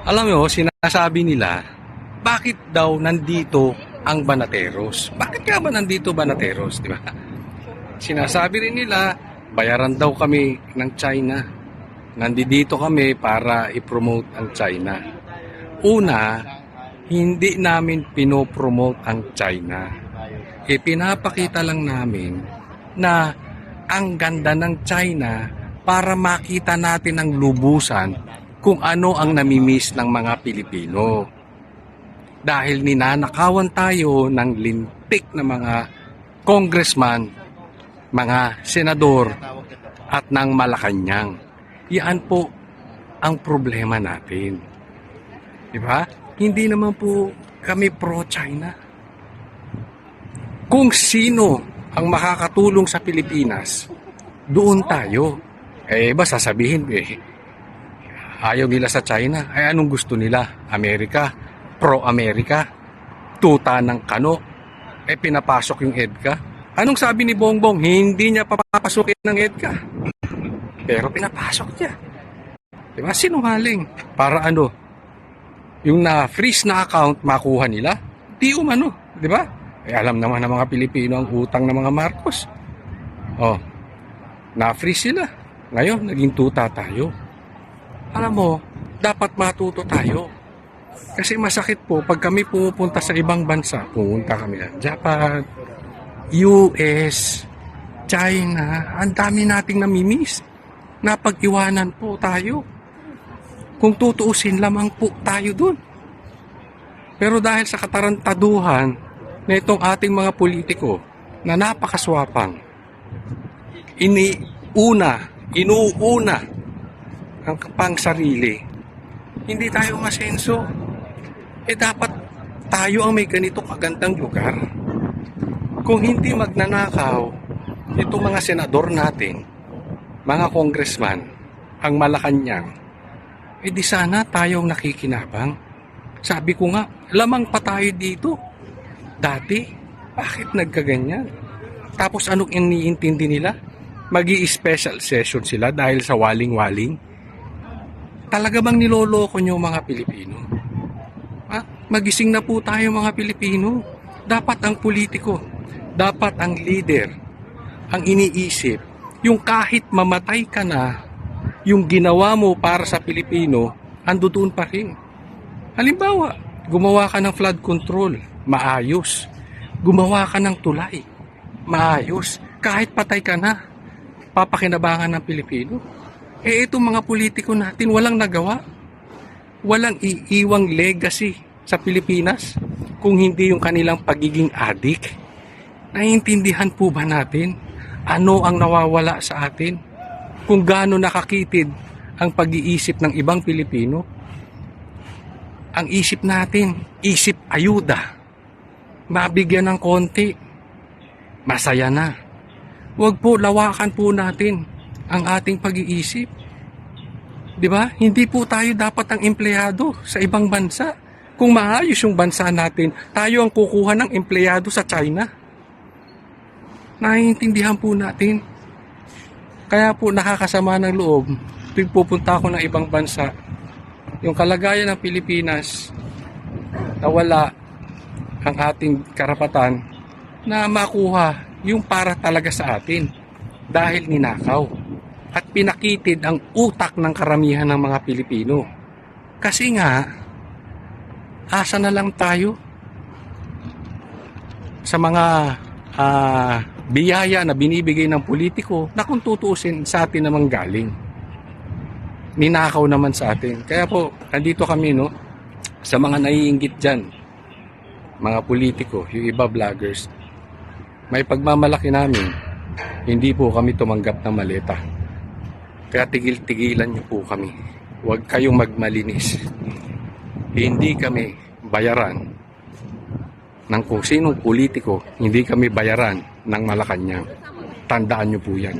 Alam mo, sinasabi nila, bakit daw nandito ang Banateros? Bakit nga ba nandito Banateros, di ba? Sinasabi rin nila, bayaran daw kami ng China. Nandito kami para i-promote ang China. Una, hindi namin pinopromote ang China. Ipinapakita lang namin na ang ganda ng China para makita natin ang lubusan kung ano ang namimiss ng mga Pilipino. Dahil ninanakawan tayo ng lintik na mga congressman, mga senador at ng Malacanang. Yan po ang problema natin. Diba? Hindi naman po kami pro-China. Kung sino ang makakatulong sa Pilipinas, doon tayo. Ba sasabihin, ayaw nila sa China. Ay anong gusto nila? Amerika, pro-Amerika, tuta ng kano, pinapasok yung EDCA. Anong sabi ni Bongbong? Hindi niya papapasukin ng EDCA. Pero pinapasok niya. Diba? Sinungaling. Para ano? Yung na-freeze na account, makuha nila? Di umano. Diba? Alam naman ng mga Pilipino ang utang ng mga Marcos. Na-freeze sila. Ngayon, naging tuta tayo. Alam mo, dapat matuto tayo. Kasi masakit po, pag kami pumupunta sa ibang bansa, pumunta kami ng Japan, US, China, ang dami nating namimiss. Napag-iwanan po tayo. Kung tutuusin lamang po tayo dun. Pero dahil sa katarantaduhan na itong ating mga politiko na napakaswapang, inuuna ang pang sarili, hindi tayo masenso. Dapat tayo ang may ganito kagandang lugar. Kung hindi magnanakaw itong mga senador natin, mga congressman, ang Malacanang, di sana tayong nakikinabang. Sabi ko nga, lamang pa tayo dito. Dati, bakit nagkaganyan? Tapos anong iniintindi nila? Magi-special session sila dahil sa waling-waling? Talaga bang niloloko nyo mga Pilipino? Magising na po tayo mga Pilipino. Dapat ang politiko, dapat ang leader, ang iniisip, yung kahit mamatay ka na, yung ginawa mo para sa Pilipino, andoon pa rin. Halimbawa, gumawa ka ng flood control, maayos. Gumawa ka ng tulay, maayos. Kahit patay ka na, papakinabangan ng Pilipino. Itong mga politiko natin, walang nagawa. Walang iiwang legacy sa Pilipinas kung hindi yung kanilang pagiging adik. Naiintindihan po ba natin ano ang nawawala sa atin? Kung gaano nakakitid ang pag-iisip ng ibang Pilipino? Ang isip natin, isip ayuda. Mabigyan ng konti, masaya na. Huwag po, lawakan po natin ang ating pag-iisip. Diba? Hindi po tayo dapat ang empleyado sa ibang bansa. Kung maayos yung bansa natin, tayo ang kukuha ng empleyado sa China. Naiintindihan po natin. Kaya po nakakasama ng loob tuwing pupunta ako ng ibang bansa. Yung kalagayan ng Pilipinas, nawala ang ating karapatan na makuha yung para talaga sa atin dahil ninakaw at pinakitid ang utak ng karamihan ng mga Pilipino. Kasi nga, asa na lang tayo sa mga biyaya na binibigay ng politiko na kung tutuusin sa atin namang galing. Ninakaw naman sa atin. Kaya po, nandito kami sa mga naiinggit dyan, mga politiko, yung iba vloggers. May pagmamalaki namin, hindi po kami tumanggap ng maleta. Kaya tigil-tigilan niyo po kami. Huwag kayong magmalinis. Hindi kami bayaran ng kung sinong politiko, hindi kami bayaran ng Malacanang. Tandaan niyo po yan.